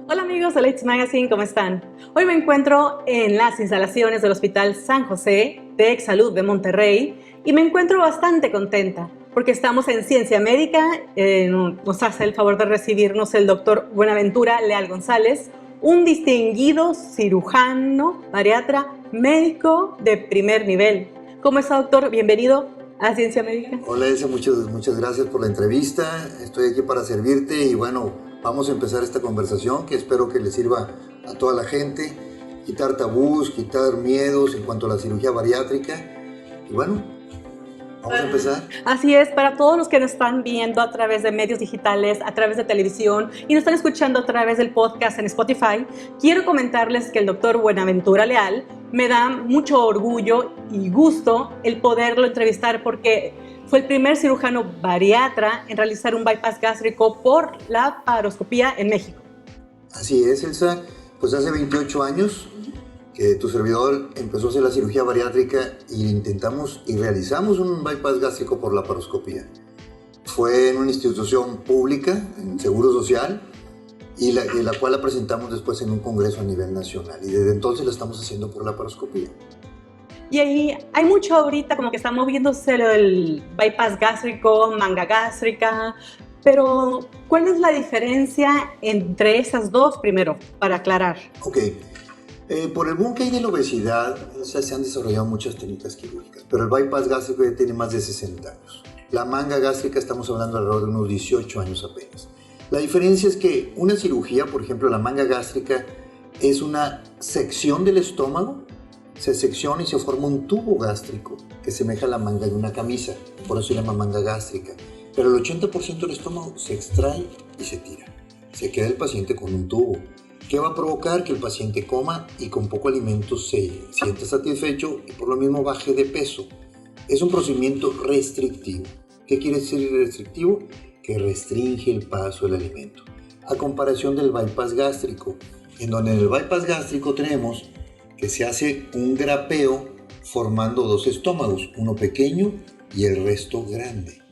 Hola amigos de Leitz Magazine, ¿cómo están? Hoy me encuentro en las instalaciones del Hospital San José de Exsalud de Monterrey y me encuentro bastante contenta porque estamos en Ciencia Médica. Nos hace el favor de recibirnos el doctor Buenaventura Leal González, un distinguido cirujano, bariatra, médico de primer nivel. ¿Cómo está, doctor? Bienvenido a Ciencia Médica. Hola Elsa, muchas gracias por la entrevista. Estoy aquí para servirte y bueno, vamos a empezar esta conversación que espero que le sirva a toda la gente. Quitar tabús, quitar miedos en cuanto a la cirugía bariátrica. Y bueno, vamos a empezar. Así es, para todos los que nos están viendo a través de medios digitales, a través de televisión y nos están escuchando a través del podcast en Spotify, quiero comentarles que el doctor Buenaventura Leal me da mucho orgullo y gusto el poderlo entrevistar porque fue el primer cirujano bariatra en realizar un bypass gástrico por laparoscopía en México. Así es, Elsa. Pues hace 28 años que tu servidor empezó a hacer la cirugía bariátrica y intentamos y realizamos un bypass gástrico por laparoscopía. Fue en una institución pública, en Seguro Social, y la cual la presentamos después en un congreso a nivel nacional. Y desde entonces la estamos haciendo por laparoscopía. Y ahí hay mucho ahorita como que está moviéndose el bypass gástrico, manga gástrica, pero ¿cuál es la diferencia entre esas dos primero, para aclarar? Ok. Por el boom que hay de la obesidad, se han desarrollado muchas técnicas quirúrgicas, pero el bypass gástrico ya tiene más de 60 años. La manga gástrica estamos hablando alrededor de unos 18 años apenas. La diferencia es que una cirugía, por ejemplo la manga gástrica, es una sección del estómago, se secciona y se forma un tubo gástrico que semeja a la manga de una camisa, por eso se llama manga gástrica. Pero el 80% del estómago se extrae y se tira. Se queda el paciente con un tubo. ¿Qué va a provocar? Que el paciente coma y con poco alimento se sienta satisfecho y por lo mismo baje de peso. Es un procedimiento restrictivo. ¿Qué quiere decir restrictivo? Que restringe el paso del alimento. A comparación del bypass gástrico, en donde en el bypass gástrico tenemos que se hace un grapeo formando dos estómagos, uno pequeño y el resto grande.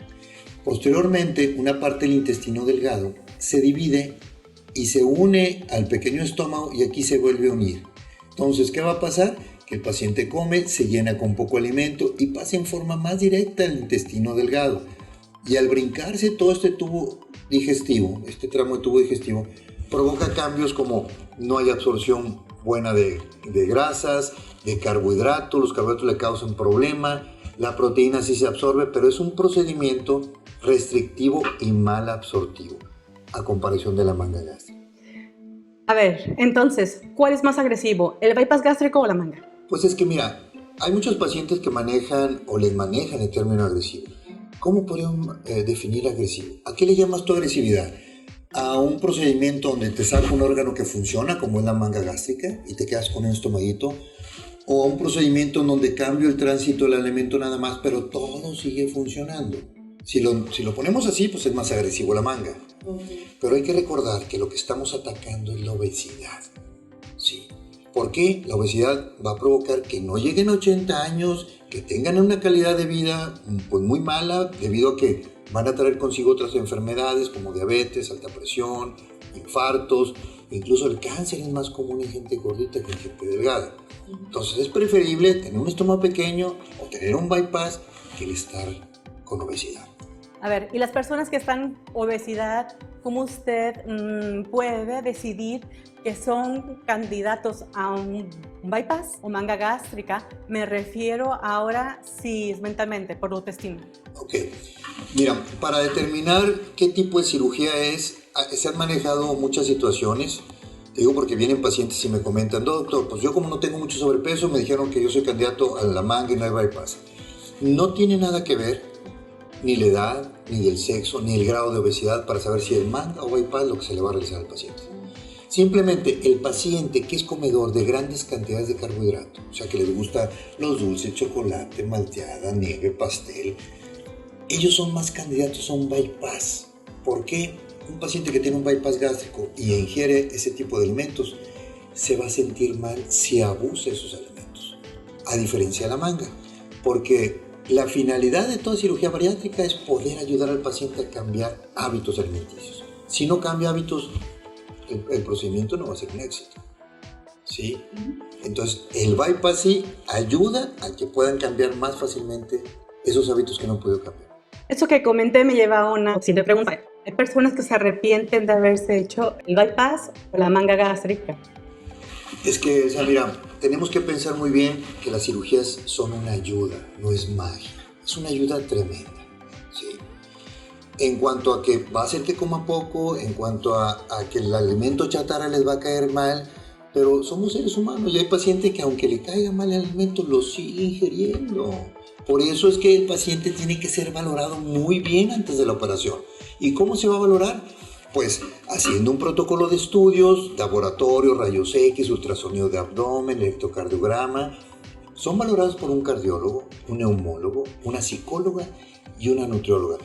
Posteriormente, una parte del intestino delgado se divide y se une al pequeño estómago y aquí se vuelve a unir. Entonces, ¿qué va a pasar? Que el paciente come, se llena con poco alimento y pasa en forma más directa al intestino delgado. Y al brincarse todo este tubo digestivo, este tramo de tubo digestivo, provoca cambios como no hay absorción buena de grasas, de carbohidratos, los carbohidratos le causan problema, la proteína sí se absorbe, pero es un procedimiento restrictivo y mal absortivo, a comparación de la manga gástrica. A ver, entonces, ¿cuál es más agresivo, el bypass gástrico o la manga? Pues es que mira, hay muchos pacientes que manejan o les manejan el término agresivo. ¿Cómo podemos definir agresivo? ¿A qué le llamas tu agresividad? ¿A un procedimiento donde te saca un órgano que funciona, como es la manga gástrica, y te quedas con un estomaguito? ¿O a un procedimiento en donde cambio el tránsito del alimento nada más, pero todo sigue funcionando? Si lo ponemos así, pues es más agresivo la manga. Pero hay que recordar que lo que estamos atacando es la obesidad. Sí. ¿Por qué? La obesidad va a provocar que no lleguen a 80 años, que tengan una calidad de vida pues muy mala, debido a que van a traer consigo otras enfermedades como diabetes, alta presión, infartos, incluso el cáncer es más común en gente gordita que en gente delgada. Entonces es preferible tener un estómago pequeño o tener un bypass que el estar con obesidad. A ver, y las personas que están obesidad, ¿cómo usted puede decidir que son candidatos a un bypass o manga gástrica? Me refiero ahora si es mentalmente, por autoestima. Ok, mira, para determinar qué tipo de cirugía es, se han manejado muchas situaciones. Te digo porque vienen pacientes y me comentan, doctor, pues yo como no tengo mucho sobrepeso, me dijeron que yo soy candidato a la manga y no hay bypass. No tiene nada que ver ni la edad, ni el sexo, ni el grado de obesidad para saber si es manga o bypass lo que se le va a realizar al paciente. Simplemente el paciente que es comedor de grandes cantidades de carbohidratos, o sea que les gusta los dulces, chocolate, malteada, nieve, pastel, ellos son más candidatos a un bypass. ¿Por qué? Un paciente que tiene un bypass gástrico y ingiere ese tipo de alimentos se va a sentir mal si abusa de esos alimentos, a diferencia de la manga, porque la finalidad de toda cirugía bariátrica es poder ayudar al paciente a cambiar hábitos alimenticios. Si no cambia hábitos, el procedimiento no va a ser un éxito. ¿Sí? Entonces, el bypass sí ayuda a que puedan cambiar más fácilmente esos hábitos que no han podido cambiar. Eso que comenté me lleva a una siguiente pregunta. ¿Hay personas que se arrepienten de haberse hecho el bypass o la manga gástrica? Es que, o sea, mira, tenemos que pensar muy bien que las cirugías son una ayuda, no es magia. Es una ayuda tremenda, ¿sí? En cuanto a que va a hacer que coma poco, en cuanto a que el alimento chatarra les va a caer mal, pero somos seres humanos y hay pacientes que aunque le caiga mal el alimento, lo sigue ingiriendo. Por eso es que el paciente tiene que ser valorado muy bien antes de la operación. ¿Y cómo se va a valorar? Pues haciendo un protocolo de estudios, laboratorio, rayos X, ultrasonido de abdomen, electrocardiograma. Son valorados por un cardiólogo, un neumólogo, una psicóloga y una nutrióloga.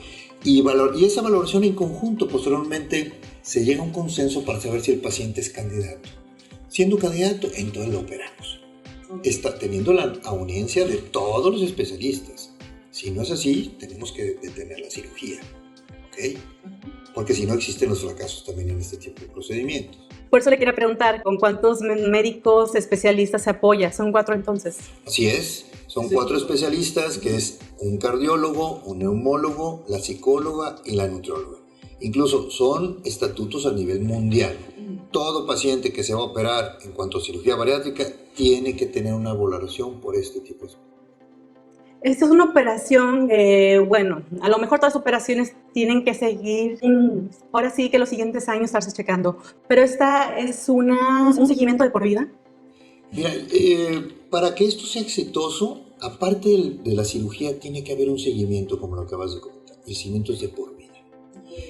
Y esa valoración en conjunto, posteriormente, se llega a un consenso para saber si el paciente es candidato. Siendo candidato, entonces lo operamos. Está teniendo la anuencia de todos los especialistas. Si no es así, tenemos que detener la cirugía, ¿ok? Porque si no, existen los fracasos también en este tipo de procedimientos. Por eso le quería preguntar, ¿con cuántos médicos especialistas se apoya? ¿Son 4 entonces? Así es, son 4 especialistas, que es un cardiólogo, un neumólogo, la psicóloga y la nutrióloga. Incluso son estatutos a nivel mundial. Todo paciente que se va a operar en cuanto a cirugía bariátrica tiene que tener una valoración por este tipo de... Esta es una operación, bueno, a lo mejor todas las operaciones tienen que seguir, ahora sí que los siguientes años estarse checando, pero esta es un seguimiento de por vida. Mira, para que esto sea exitoso, aparte de la cirugía, tiene que haber un seguimiento, como lo acabas de comentar. El seguimiento es de por vida.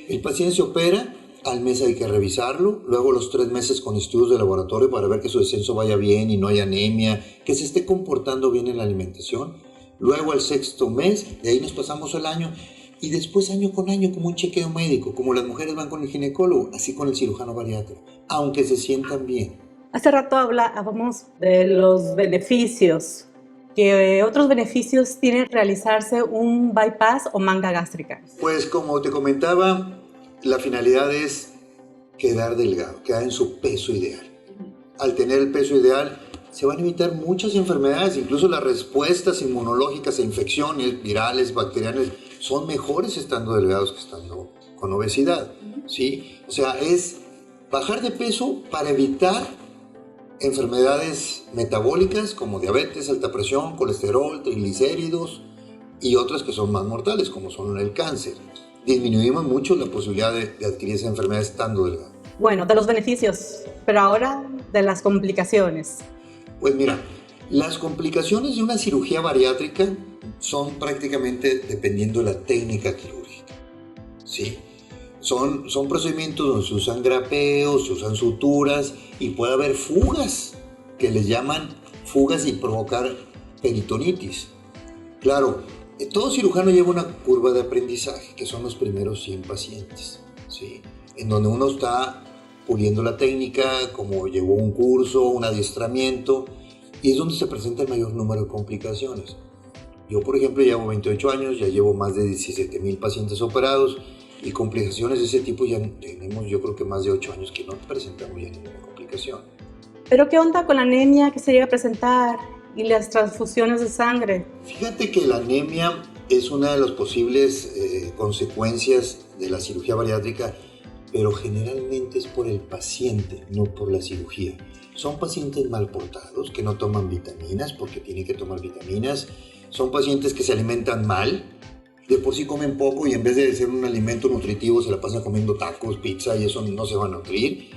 El paciente se opera, al mes hay que revisarlo, luego los 3 meses con estudios de laboratorio para ver que su descenso vaya bien y no haya anemia, que se esté comportando bien en la alimentación. Luego al 6º mes, de ahí nos pasamos al año, y después año con año como un chequeo médico, como las mujeres van con el ginecólogo, así con el cirujano bariátrico, aunque se sientan bien. Hace rato hablábamos de los beneficios. ¿Qué otros beneficios tiene realizarse un bypass o manga gástrica? Pues como te comentaba, la finalidad es quedar delgado, quedar en su peso ideal. Al tener el peso ideal, se van a evitar muchas enfermedades, incluso las respuestas inmunológicas a infecciones virales, bacterianas, son mejores estando delgados que estando con obesidad, ¿sí? O sea, es bajar de peso para evitar enfermedades metabólicas como diabetes, alta presión, colesterol, triglicéridos y otras que son más mortales, como son el cáncer. Disminuimos mucho la posibilidad de adquirir esa enfermedad estando delgado. Bueno, de los beneficios, pero ahora de las complicaciones. Pues mira, las complicaciones de una cirugía bariátrica son prácticamente dependiendo de la técnica quirúrgica, ¿sí? Son procedimientos donde se usan grapeos, se usan suturas y puede haber fugas, que les llaman fugas y provocar peritonitis. Claro, todo cirujano lleva una curva de aprendizaje, que son los primeros 100 pacientes, ¿sí? En donde uno está puliendo la técnica, como llevó un curso, un adiestramiento, y es donde se presenta el mayor número de complicaciones. Yo, por ejemplo, llevo 28 años, ya llevo más de 17,000 pacientes operados, y complicaciones de ese tipo ya tenemos, yo creo que más de 8 años que no presentamos ya ninguna complicación. ¿Pero qué onda con la anemia que se llega a presentar y las transfusiones de sangre? Fíjate que la anemia es una de las posibles consecuencias de la cirugía bariátrica, pero generalmente es por el paciente, no por la cirugía. Son pacientes mal portados que no toman vitaminas porque tienen que tomar vitaminas. Son pacientes que se alimentan mal, de por sí comen poco y en vez de ser un alimento nutritivo se la pasan comiendo tacos, pizza y eso no se va a nutrir.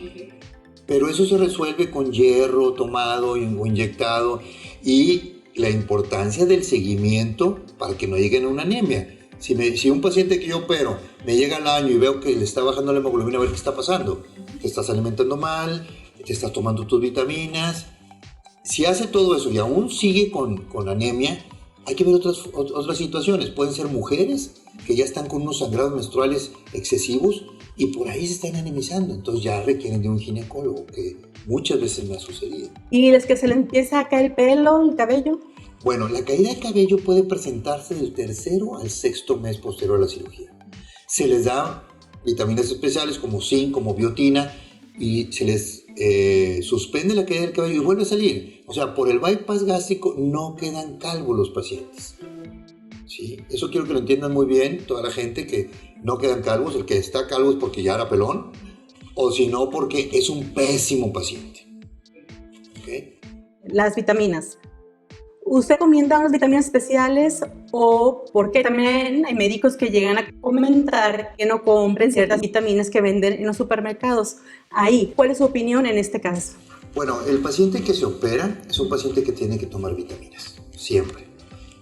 Pero eso se resuelve con hierro tomado o inyectado y la importancia del seguimiento para que no lleguen a una anemia. Si un paciente que yo opero me llega al año y veo que le está bajando la hemoglobina, a ver qué está pasando. Te estás alimentando mal, te estás tomando tus vitaminas. Si hace todo eso y aún sigue con anemia, hay que ver otras situaciones. Pueden ser mujeres que ya están con unos sangrados menstruales excesivos y por ahí se están anemizando. Entonces ya requieren de un ginecólogo, que muchas veces me ha sucedido. ¿Y les que se le empieza a caer el pelo, el cabello? Bueno, la caída de cabello puede presentarse del 3º al 6º mes posterior a la cirugía. Se les da vitaminas especiales como zinc, como biotina, y se les suspende la caída del cabello y vuelve a salir. O sea, por el bypass gástrico no quedan calvos los pacientes. ¿Sí? Eso quiero que lo entiendan muy bien toda la gente, que no quedan calvos. El que está calvo es porque ya era pelón, o si no porque es un pésimo paciente. ¿Okay? Las vitaminas. ¿Usted recomienda unas vitaminas especiales o porque también hay médicos que llegan a comentar que no compren ciertas vitaminas que venden en los supermercados? Ahí, ¿cuál es su opinión en este caso? Bueno, el paciente que se opera es un paciente que tiene que tomar vitaminas, siempre.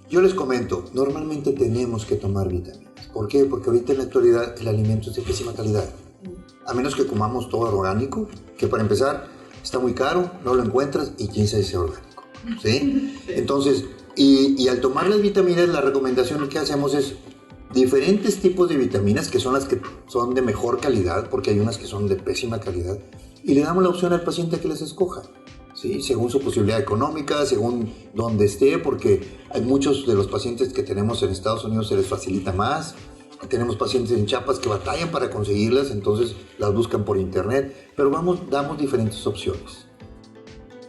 Yo les comento, normalmente tenemos que tomar vitaminas. ¿Por qué? Porque ahorita en la actualidad el alimento es de pésima calidad. A menos que comamos todo orgánico, que para empezar está muy caro, no lo encuentras y quién sabe si es orgánico. ¿Sí? Entonces, y al tomar las vitaminas, la recomendación que hacemos es diferentes tipos de vitaminas, que son las que son de mejor calidad, porque hay unas que son de pésima calidad, y le damos la opción al paciente que les escoja. ¿Sí? Según su posibilidad económica, según donde esté, porque hay muchos de los pacientes que tenemos en Estados Unidos se les facilita más. Tenemos pacientes en Chiapas que batallan para conseguirlas, entonces las buscan por internet, pero damos diferentes opciones.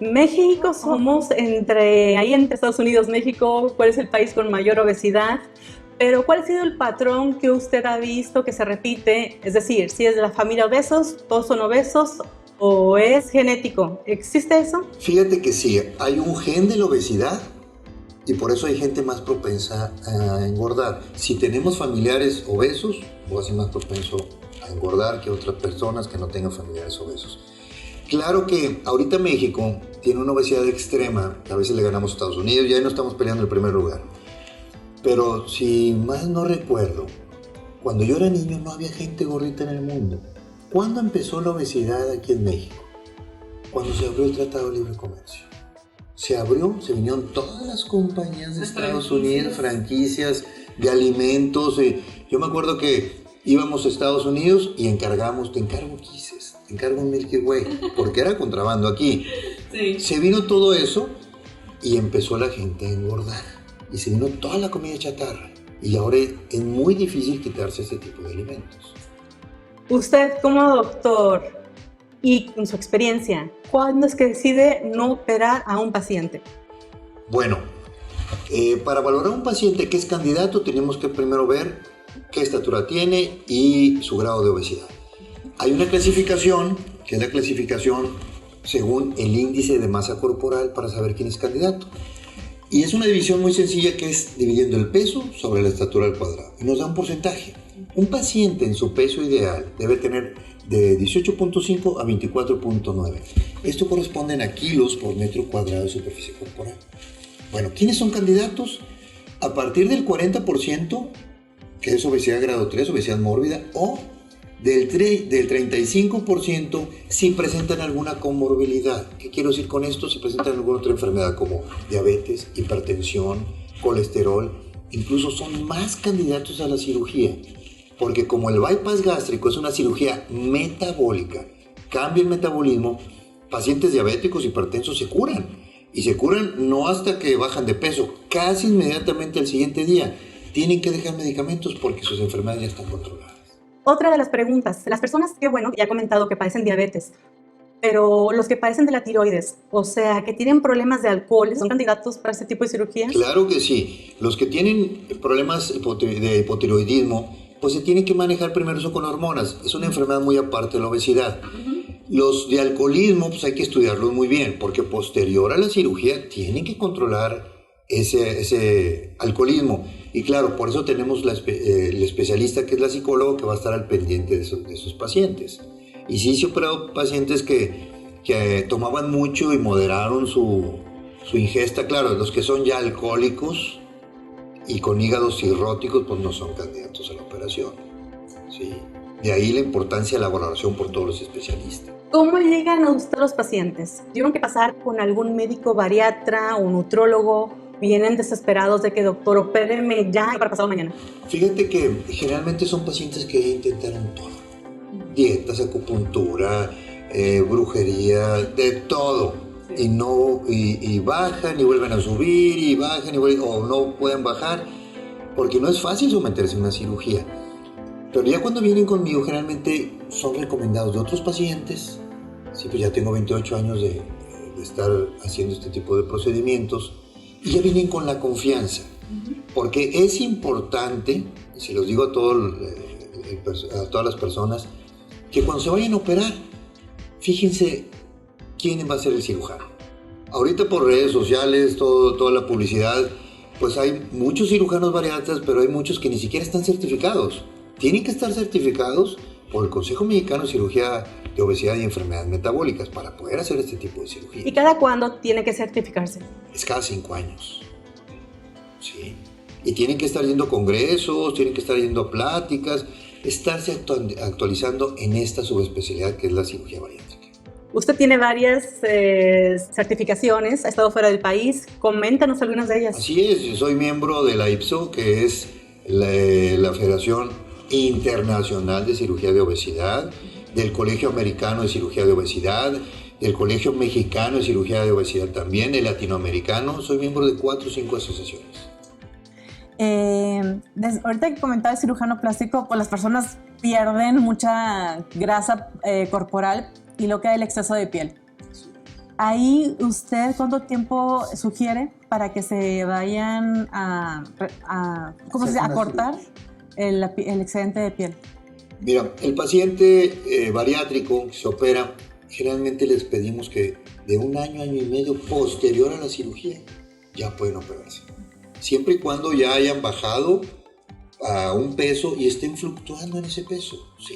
México somos ahí entre Estados Unidos, México, ¿cuál es el país con mayor obesidad? Pero ¿cuál ha sido el patrón que usted ha visto que se repite? Es decir, si es de la familia obesos, todos son obesos, ¿o es genético? ¿Existe eso? Fíjate que sí, hay un gen de la obesidad y por eso hay gente más propensa a engordar. Si tenemos familiares obesos, voy a ser más propenso a engordar que otras personas que no tengan familiares obesos. Claro que ahorita México tiene una obesidad extrema, que a veces le ganamos a Estados Unidos y ahí no estamos peleando el primer lugar. Pero si más no recuerdo, cuando yo era niño no había gente gordita en el mundo. ¿Cuándo empezó la obesidad aquí en México? Cuando se abrió el Tratado de Libre Comercio. Se abrió, se vinieron todas las compañías de Estados Unidos, franquicias de alimentos. Yo me acuerdo que íbamos a Estados Unidos y te encargo Kisses, te encargo un Milky Way, porque era contrabando aquí. Sí. Se vino todo eso y empezó la gente a engordar. Y se vino toda la comida chatarra. Y ahora es muy difícil quitarse ese tipo de alimentos. Usted como doctor y con su experiencia, ¿cuándo es que decide no operar a un paciente? Bueno, para valorar a un paciente que es candidato tenemos que primero ver qué estatura tiene y su grado de obesidad. Hay una clasificación, que es la clasificación según el índice de masa corporal para saber quién es candidato. Y es una división muy sencilla que es dividiendo el peso sobre la estatura al cuadrado. Y nos da un porcentaje. Un paciente en su peso ideal debe tener de 18.5 a 24.9. Esto corresponde a kilos por metro cuadrado de superficie corporal. Bueno, ¿quiénes son candidatos? A partir del 40%, que es obesidad grado 3, obesidad mórbida, o del 35% si presentan alguna comorbilidad. ¿Qué quiero decir con esto? Si presentan alguna otra enfermedad como diabetes, hipertensión, colesterol, incluso son más candidatos a la cirugía. Porque como el bypass gástrico es una cirugía metabólica, cambia el metabolismo, pacientes diabéticos, hipertensos se curan. Y se curan no hasta que bajan de peso, casi inmediatamente al siguiente día. Tienen que dejar medicamentos porque sus enfermedades ya están controladas. Otra de las preguntas, las personas que, ya he comentado que padecen diabetes, pero los que padecen de la tiroides, o sea, que tienen problemas de alcohol, ¿son candidatos para este tipo de cirugías? Claro que sí. Los que tienen problemas de hipotiroidismo, pues se tienen que manejar primero eso con hormonas. Es una enfermedad muy aparte de la obesidad. Los de alcoholismo, pues hay que estudiarlos muy bien, porque posterior a la cirugía tienen que controlar ese alcoholismo. Y claro, por eso tenemos el especialista que es la psicóloga que va a estar al pendiente de esos pacientes. Y sí se operado pacientes que tomaban mucho y moderaron su ingesta. Claro, los que son ya alcohólicos y con hígados cirróticos, pues no son candidatos a la operación. ¿Sí? De ahí la importancia de la valoración por todos los especialistas. ¿Cómo llegan a usted los pacientes? ¿Tuvieron que pasar con algún médico bariatra o nutrólogo? ¿Vienen desesperados de que doctor opéreme ya para pasado mañana? Fíjate que generalmente son pacientes que intentaron todo. Dietas, acupuntura, brujería, de todo. Sí. Y bajan y vuelven a subir y bajan o no pueden bajar. Porque no es fácil someterse a una cirugía. Pero ya cuando vienen conmigo generalmente son recomendados de otros pacientes Sí, pues ya tengo 28 años de estar haciendo este tipo de procedimientos y ya vienen con la confianza, porque es importante, se los digo a, a todas las personas, que cuando se vayan a operar, fíjense quién va a ser el cirujano. Ahorita por redes sociales, toda la publicidad, pues hay muchos cirujanos bariatras, pero hay muchos que ni siquiera están certificados. Tienen que estar certificados por el Consejo Mexicano de Cirugía de Obesidad y Enfermedades Metabólicas para poder hacer este tipo de cirugía. ¿Y cada cuándo tiene que certificarse? Es cada 5 años. Sí. Y tienen que estar yendo a congresos, tienen que estar yendo a pláticas, estarse actualizando en esta subespecialidad que es la cirugía bariátrica. Usted tiene varias certificaciones, ha estado fuera del país. Coméntanos algunas de ellas. Así es, yo soy miembro de la IPSO, que es la Federación Internacional de Cirugía de Obesidad, del Colegio Americano de Cirugía de Obesidad, del Colegio Mexicano de Cirugía de Obesidad también, el Latinoamericano. Soy miembro de 4 o 5 asociaciones. Ahorita que comentaba el cirujano plástico, pues las personas pierden mucha grasa corporal y lo que hay el exceso de piel. Ahí, ¿usted cuánto tiempo sugiere para que se vayan a cortar el excedente de piel? Mira, el paciente bariátrico que se opera, generalmente les pedimos que de 1 año, año y medio posterior a la cirugía ya pueden operarse. Siempre y cuando ya hayan bajado a un peso y estén fluctuando en ese peso, sí.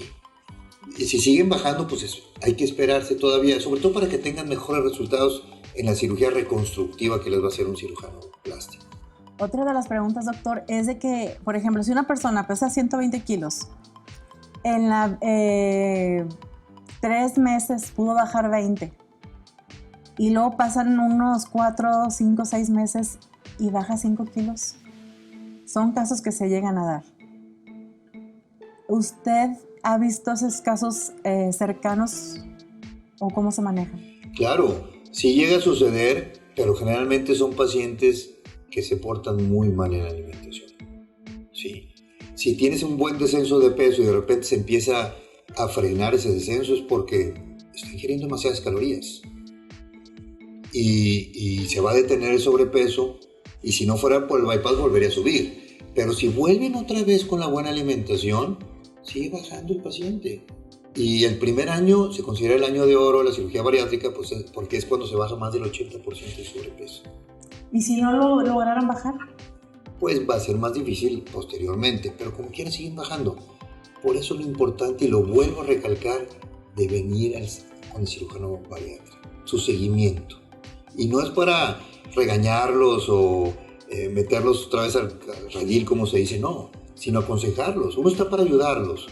Y si siguen bajando, pues hay que esperarse todavía, sobre todo para que tengan mejores resultados en la cirugía reconstructiva que les va a hacer un cirujano plástico. Otra de las preguntas, doctor, es de que, por ejemplo, si una persona pesa 120 kilos, en 3 meses pudo bajar 20 y luego pasan unos 4, 5, 6 meses y baja 5 kilos. Son casos que se llegan a dar. ¿Usted ha visto esos casos cercanos o cómo se manejan? Claro, sí llega a suceder, pero generalmente son pacientes que se portan muy mal en la alimentación. Sí. Si tienes un buen descenso de peso y de repente se empieza a frenar ese descenso es porque está ingiriendo demasiadas calorías. Y se va a detener el sobrepeso y si no fuera por el bypass volvería a subir. Pero si vuelven otra vez con la buena alimentación, sigue bajando el paciente. Y el primer año se considera el año de oro de la cirugía bariátrica pues porque es cuando se baja más del 80% del sobrepeso. ¿Y si no lo lograran bajar? Pues va a ser más difícil posteriormente, pero como quiera siguen bajando. Por eso lo importante, y lo vuelvo a recalcar, de venir con el cirujano bariátrico, su seguimiento. Y no es para regañarlos o meterlos otra vez al rayil, como se dice, no, sino aconsejarlos. Uno está para ayudarlos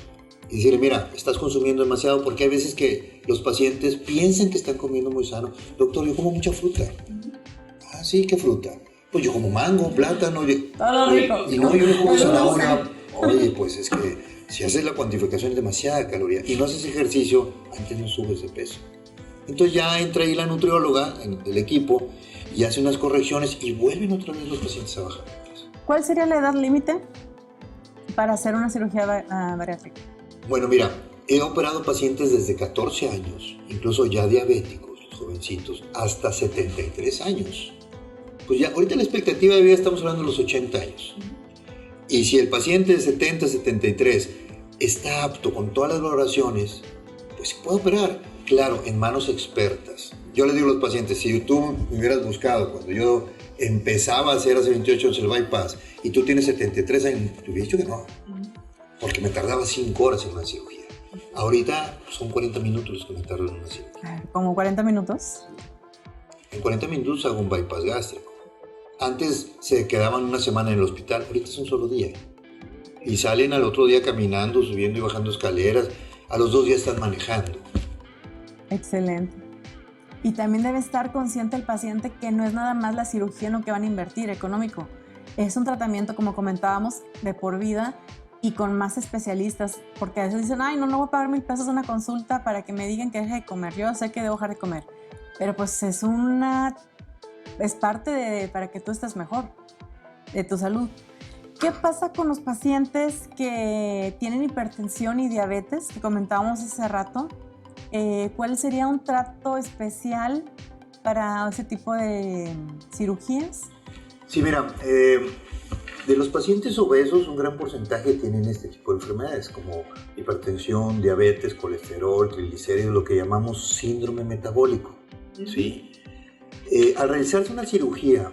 y decirle, mira, estás consumiendo demasiado, porque hay veces que los pacientes piensan que están comiendo muy sano. Doctor, yo como mucha fruta. Ah, sí, ¿qué fruta? Pues yo como mango, plátano. Todo rico. Y no, yo le como zanahoria. Oye, pues es que si haces la cuantificación es demasiada caloría y no haces ejercicio, antes no subes de peso. Entonces ya entra ahí la nutrióloga del equipo y hace unas correcciones y vuelven otra vez los pacientes a bajar. ¿Cuál sería la edad límite para hacer una cirugía bariátrica? Bueno, mira, he operado pacientes desde 14 años, incluso ya diabéticos, jovencitos, hasta 73 años. Pues ya, ahorita la expectativa de vida estamos hablando de los 80 años. Y si el paciente de 70, 73 está apto con todas las valoraciones, pues se puede operar, claro, en manos expertas. Yo les digo a los pacientes, si tú me hubieras buscado cuando yo empezaba a hacer hace 28 años el bypass y tú tienes 73 años, te hubiera dicho que no, porque me tardaba 5 horas en una cirugía. Ahorita son 40 minutos los que me tardan en una cirugía. ¿Como 40 minutos? En 40 minutos hago un bypass gástrico. Antes se quedaban una semana en el hospital, ahorita es un solo día. Y salen al otro día caminando, subiendo y bajando escaleras. A los 2 días están manejando. Excelente. Y también debe estar consciente el paciente que no es nada más la cirugía en lo que van a invertir económico. Es un tratamiento, como comentábamos, de por vida y con más especialistas. Porque a veces dicen, ay, no voy a pagar 1,000 pesos una consulta para que me digan que deje de comer. Yo sé que debo dejar de comer. Pero pues es parte para que tú estés mejor, de tu salud. ¿Qué pasa con los pacientes que tienen hipertensión y diabetes, que comentábamos hace rato? ¿cuál sería un trato especial para ese tipo de cirugías? Sí, mira, de los pacientes obesos, un gran porcentaje tienen este tipo de enfermedades, como hipertensión, diabetes, colesterol, triglicéridos, lo que llamamos síndrome metabólico, ¿sí? Al realizarse una cirugía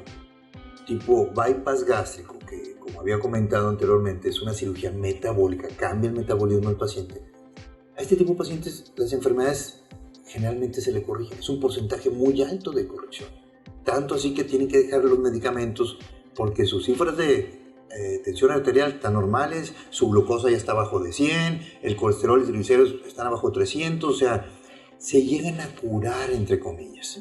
tipo bypass gástrico, que como había comentado anteriormente, es una cirugía metabólica, cambia el metabolismo del paciente. A este tipo de pacientes las enfermedades generalmente se le corrigen, es un porcentaje muy alto de corrección. Tanto así que tienen que dejar los medicamentos porque sus cifras de tensión arterial están normales, su glucosa ya está abajo de 100, el colesterol y triglicéridos están abajo de 300, o sea, se llegan a curar, entre comillas.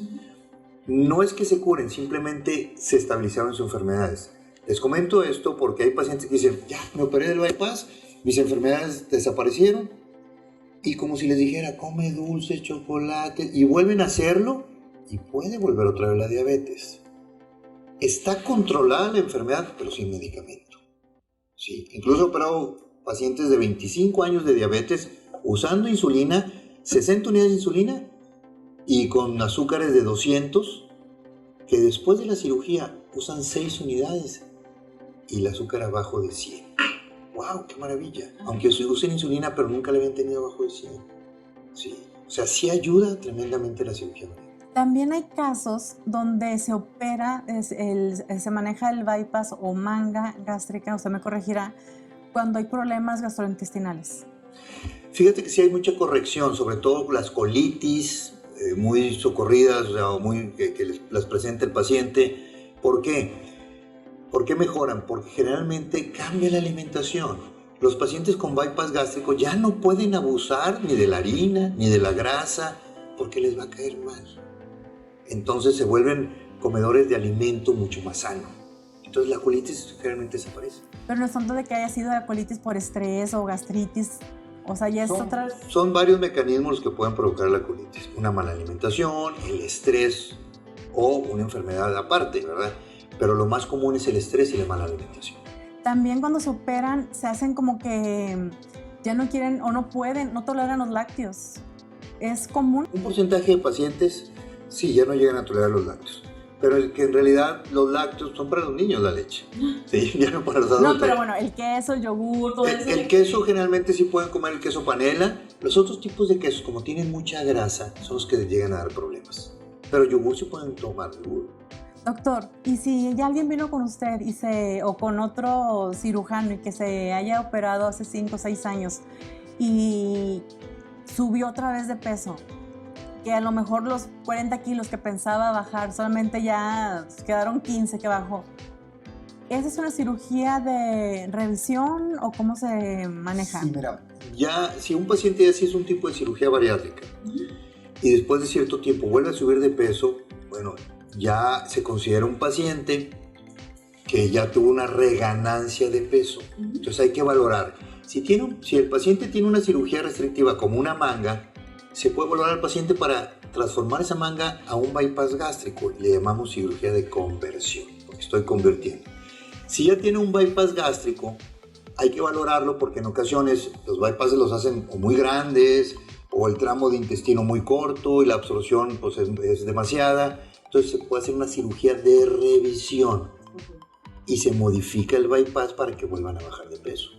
No es que se curen, simplemente se estabilizaron sus enfermedades. Les comento esto porque hay pacientes que dicen, ya, me operé del bypass, mis enfermedades desaparecieron, y como si les dijera, come dulces, chocolate, y vuelven a hacerlo, y puede volver otra vez la diabetes. Está controlada la enfermedad, pero sin medicamento. Sí, incluso he operado pacientes de 25 años de diabetes usando insulina, 60 unidades de insulina, y con azúcares de 200, que después de la cirugía usan 6 unidades y el azúcar abajo de 100. ¡Wow! ¡Qué maravilla! Aunque usen insulina, pero nunca le habían tenido abajo de 100. Sí. O sea, sí ayuda tremendamente la cirugía. También hay casos donde se opera, se maneja el bypass o manga gástrica, usted me corregirá, cuando hay problemas gastrointestinales. Fíjate que sí hay mucha corrección, sobre todo las colitis muy socorridas, o sea, que las presenta el paciente. ¿Por qué? ¿Por qué mejoran? Porque generalmente cambia la alimentación. Los pacientes con bypass gástrico ya no pueden abusar ni de la harina, ni de la grasa, porque les va a caer mal. Entonces se vuelven comedores de alimento mucho más sano. Entonces la colitis generalmente desaparece. Pero no es tanto de que haya sido la colitis por estrés o gastritis, o sea, ya es otra... Son varios mecanismos los que pueden provocar la colitis. Una mala alimentación, el estrés o una enfermedad aparte, ¿verdad? Pero lo más común es el estrés y la mala alimentación. También cuando se operan se hacen como que ya no quieren o no pueden, no toleran los lácteos. ¿Es común? Un porcentaje de pacientes sí ya no llegan a tolerar los lácteos. Pero es que en realidad los lácteos son para los niños, la leche. Sí, ya no para los adultos. No, pero bueno, el queso, el yogur, todo eso. El queso generalmente sí pueden comer el queso panela. Los otros tipos de quesos, como tienen mucha grasa, son los que les llegan a dar problemas. Pero yogur sí pueden tomar yogur. Doctor, ¿y si ya alguien vino con usted o con otro cirujano y que se haya operado hace 5 o 6 años y subió otra vez de peso, que a lo mejor los 40 kilos que pensaba bajar solamente ya quedaron 15 que bajó? ¿Esa es una cirugía de revisión o cómo se maneja? Sí, mira, ya si un paciente así es un tipo de cirugía bariátrica y después de cierto tiempo vuelve a subir de peso, bueno, ya se considera un paciente que ya tuvo una reganancia de peso. Entonces hay que valorar. Si el paciente tiene una cirugía restrictiva como una manga, se puede valorar al paciente para transformar esa manga a un bypass gástrico. Le llamamos cirugía de conversión, porque estoy convirtiendo. Si ya tiene un bypass gástrico, hay que valorarlo porque en ocasiones los bypasses los hacen o muy grandes o el tramo de intestino muy corto y la absorción pues, es demasiada. Entonces se puede hacer una cirugía de revisión y se modifica el bypass para que vuelvan a bajar de peso.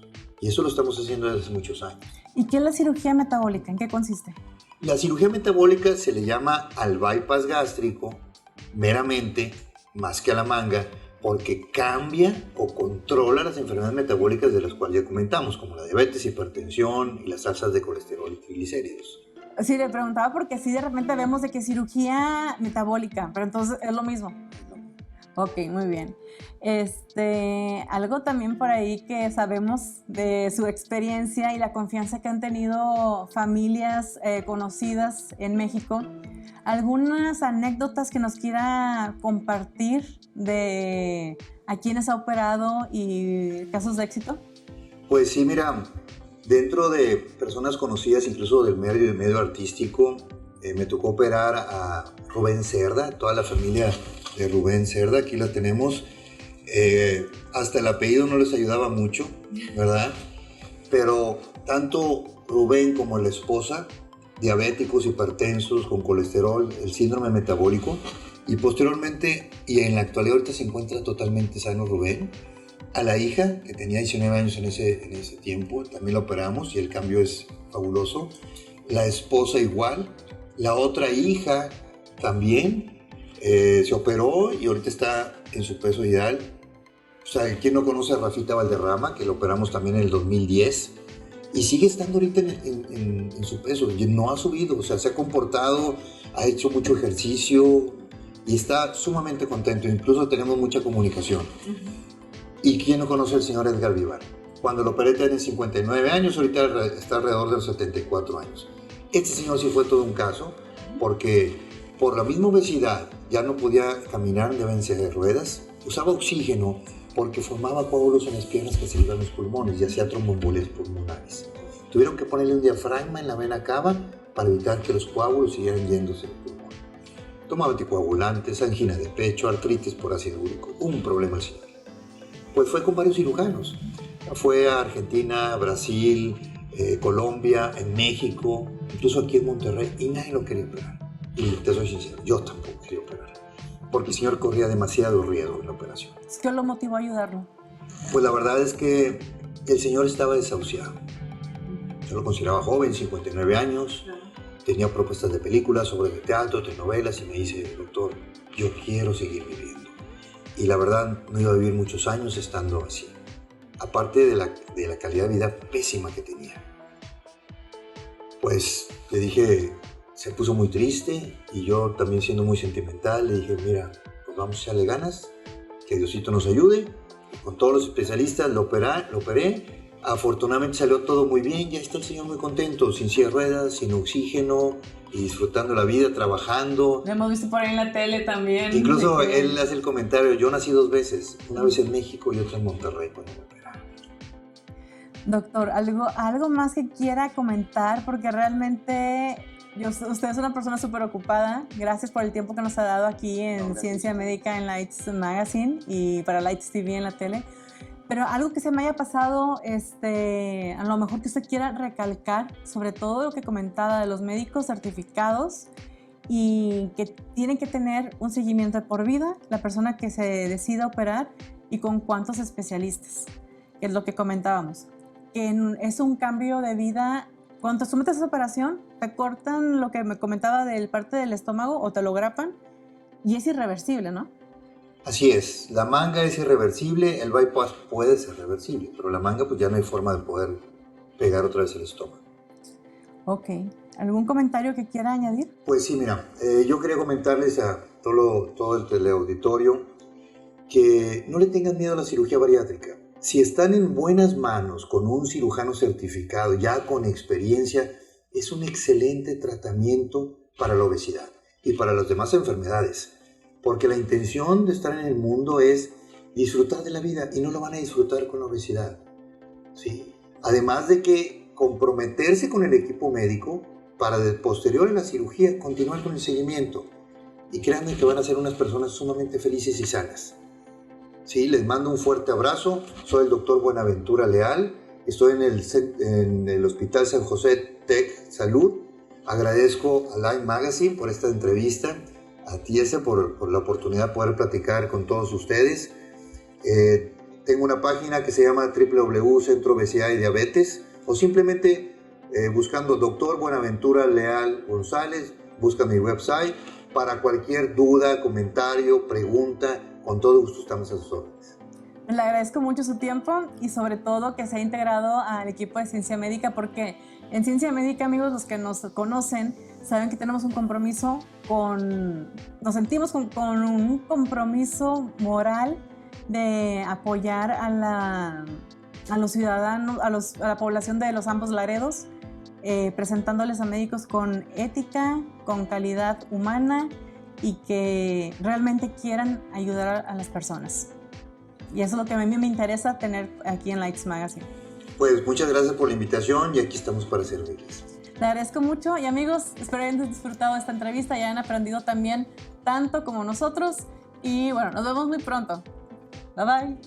Y eso lo estamos haciendo desde hace muchos años. ¿Y qué es la cirugía metabólica? ¿En qué consiste? La cirugía metabólica se le llama al bypass gástrico meramente, más que a la manga, porque cambia o controla las enfermedades metabólicas de las cuales ya comentamos, como la diabetes, hipertensión y las alzas de colesterol y triglicéridos. Sí, le preguntaba porque sí de repente vemos de que cirugía metabólica, pero entonces es lo mismo. Ok, muy bien. Algo también por ahí que sabemos de su experiencia y la confianza que han tenido familias conocidas en México. ¿Algunas anécdotas que nos quiera compartir de a quienes ha operado y casos de éxito? Pues sí, mira, dentro de personas conocidas, incluso del medio artístico, me tocó operar a Rubén Cerda, toda la familia de Rubén Cerda, aquí la tenemos. Hasta el apellido no les ayudaba mucho, ¿verdad? Pero tanto Rubén como la esposa diabéticos, hipertensos, con colesterol, el síndrome metabólico, y posteriormente, y en la actualidad ahorita se encuentra totalmente sano Rubén. A la hija, que tenía 19 años en ese tiempo, también la operamos y el cambio es fabuloso. La esposa igual, la otra hija también se operó y ahorita está en su peso ideal. O sea, ¿quién no conoce a Rafita Valderrama, que lo operamos también en el 2010? Y sigue estando ahorita en su peso, y no ha subido, o sea, se ha comportado, ha hecho mucho ejercicio y está sumamente contento, incluso tenemos mucha comunicación. ¿Y quién no conoce al señor Edgar Vivar? Cuando lo operé tenía 59 años, ahorita está alrededor de los 74 años. Este señor sí fue todo un caso, porque por la misma obesidad ya no podía caminar de en silla de ruedas, usaba oxígeno porque formaba coágulos en las piernas que se iban a los pulmones y hacía tromboembolias pulmonares. Tuvieron que ponerle un diafragma en la vena cava para evitar que los coágulos siguieran yéndose al pulmón. Tomaba anticoagulantes, angina de pecho, artritis por ácido úrico, un problema al señor. Pues fue con varios cirujanos. Fue a Argentina, Brasil, Colombia, en México, incluso aquí en Monterrey, y nadie lo quería operar. Y te soy sincero, yo tampoco quería operar, porque el señor corría demasiado riesgo en la operación. ¿Qué lo motivó a ayudarlo? Pues la verdad es que el señor estaba desahuciado. Yo lo consideraba joven, 59 años, tenía propuestas de películas, obras de teatro, telenovelas, y me dice, doctor, yo quiero seguir viviendo. Y la verdad, no iba a vivir muchos años estando así. Aparte de la calidad de vida pésima que tenía. Pues le dije, se puso muy triste, y yo también siendo muy sentimental, le dije, mira, pues vamos a echarle ganas, que Diosito nos ayude. Y con todos los especialistas lo operé. Afortunadamente salió todo muy bien, ya está el señor muy contento, sin silla de ruedas, sin oxígeno, y disfrutando la vida, trabajando. Lo hemos visto por ahí en la tele también. Incluso él hace el comentario, yo nací 2 veces, una vez en México y otra en Monterrey cuando me operaron. Doctor, algo más que quiera comentar, porque realmente usted es una persona súper ocupada. Gracias por el tiempo que nos ha dado aquí en Ciencia Médica en Lights Magazine y para Lights TV en la tele. Pero algo que se me haya pasado, a lo mejor que usted quiera recalcar, sobre todo lo que comentaba de los médicos certificados y que tienen que tener un seguimiento de por vida, la persona que se decida operar y con cuántos especialistas, que es lo que comentábamos. Que es un cambio de vida. Cuando te sometes a esa operación, te cortan lo que me comentaba del parte del estómago o te lo grapan y es irreversible, ¿no? Así es, la manga es irreversible, el bypass puede ser reversible, pero la manga pues ya no hay forma de poder pegar otra vez el estómago. Ok, ¿algún comentario que quiera añadir? Pues sí, mira, yo quería comentarles a todo el teleauditorio que no le tengan miedo a la cirugía bariátrica. Si están en buenas manos con un cirujano certificado, ya con experiencia, es un excelente tratamiento para la obesidad y para las demás enfermedades. Porque la intención de estar en el mundo es disfrutar de la vida y no lo van a disfrutar con la obesidad, ¿sí? Además de que comprometerse con el equipo médico para posterior a la cirugía continuar con el seguimiento. Y créanme que van a ser unas personas sumamente felices y sanas. Sí, les mando un fuerte abrazo. Soy el doctor Buenaventura Leal. Estoy en el Hospital San José Tech Salud. Agradezco a Light Magazine por esta entrevista. A Tiese por la oportunidad de poder platicar con todos ustedes. Tengo una página que se llama www.Centro Obesidad y Diabetes, o simplemente buscando Dr. Buenaventura Leal González, busca mi website para cualquier duda, comentario, pregunta, con todo gusto estamos a sus órdenes. Le agradezco mucho su tiempo y sobre todo que se ha integrado al equipo de Ciencia Médica, porque en Ciencia Médica, amigos, los que nos conocen, saben que tenemos un compromiso nos sentimos con un compromiso moral de apoyar a los ciudadanos, a la población de los ambos Laredos, presentándoles a médicos con ética, con calidad humana y que realmente quieran ayudar a las personas. Y eso es lo que a mí me interesa tener aquí en Lights Magazine. Pues muchas gracias por la invitación y aquí estamos para servirles. Le agradezco mucho y amigos, espero hayan disfrutado de esta entrevista y hayan aprendido también tanto como nosotros. Y bueno, nos vemos muy pronto. Bye bye.